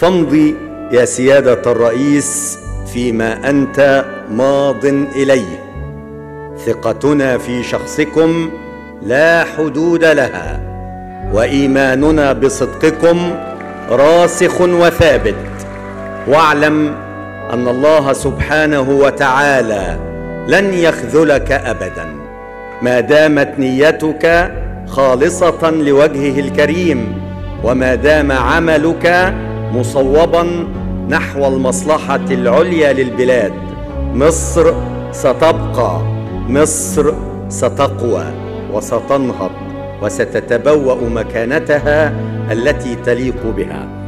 فامضي يا سيادة الرئيس فيما أنت ماض إليه. ثقتنا في شخصكم لا حدود لها، وإيماننا بصدقكم راسخ وثابت. واعلم أن الله سبحانه وتعالى لن يخذلك أبدا ما دامت نيتك خالصة لوجهه الكريم، وما دام عملك مصوبا نحو المصلحة العليا للبلاد. مصر ستبقى، مصر ستقوى وستنهض وستتبوأ مكانتها التي تليق بها.